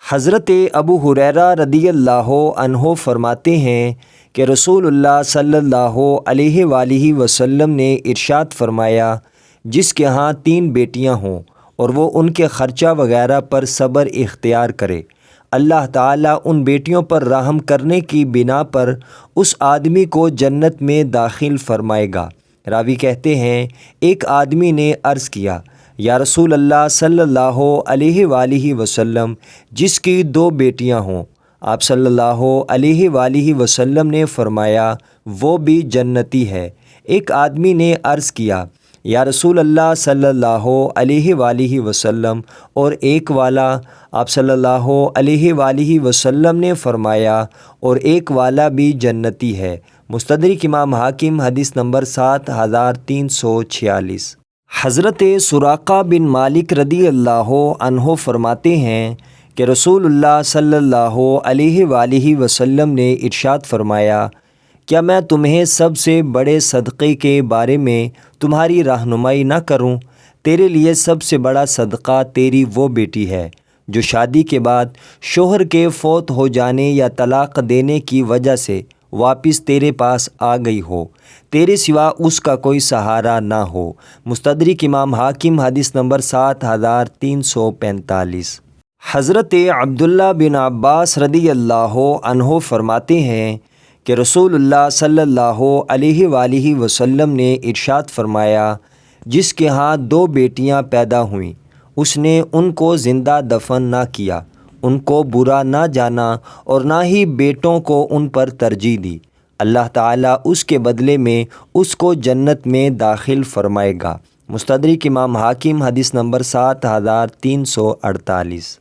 حضرت ابو ہریرہ رضی اللہ عنہ فرماتے ہیں کہ رسول اللہ صلی اللہ علیہ وآلہ وسلم نے ارشاد فرمایا، جس کے ہاں 3 بیٹیاں ہوں اور وہ ان کے خرچہ وغیرہ پر صبر اختیار کرے، اللہ تعالیٰ ان بیٹیوں پر رحم کرنے کی بنا پر اس آدمی کو جنت میں داخل فرمائے گا۔ راوی کہتے ہیں، ایک آدمی نے عرض کیا، یا رسول اللہ صلی اللہ علیہ وآلہ وسلم، جس کی 2 بیٹیاں ہوں؟ آپ صلی اللہ علیہ وآلہ وسلم نے فرمایا، وہ بھی جنتی ہے۔ ایک آدمی نے عرض کیا، یا رسول اللہ صلی اللہ علیہ وآلہ وسلم، اور ایک والا؟ آپ صلی اللہ علیہ وآلہ وسلم نے فرمایا، اور ایک والا بھی جنتی ہے۔ مستدرک امام حاکم، حدیث نمبر 7346۔ حضرت سراقہ بن مالک رضی اللہ عنہ فرماتے ہیں کہ رسول اللہ صلی اللہ علیہ وآلہ وسلم نے ارشاد فرمایا، کیا میں تمہیں سب سے بڑے صدقے کے بارے میں تمہاری رہنمائی نہ کروں؟ تیرے لیے سب سے بڑا صدقہ تیری وہ بیٹی ہے جو شادی کے بعد شوہر کے فوت ہو جانے یا طلاق دینے کی وجہ سے واپس تیرے پاس آ گئی ہو، تیرے سوا اس کا کوئی سہارا نہ ہو۔ مستدرک امام حاکم، حدیث نمبر 7345۔ حضرت عبداللہ بن عباس رضی اللہ عنہ فرماتے ہیں کہ رسول اللہ صلی اللہ علیہ وآلہ وسلم نے ارشاد فرمایا، جس کے ہاں 2 بیٹیاں پیدا ہوئیں، اس نے ان کو زندہ دفن نہ کیا، ان کو برا نہ جانا اور نہ ہی بیٹوں کو ان پر ترجیح دی، اللہ تعالیٰ اس کے بدلے میں اس کو جنت میں داخل فرمائے گا۔ مستدرک امام حاکم، حدیث نمبر 7348۔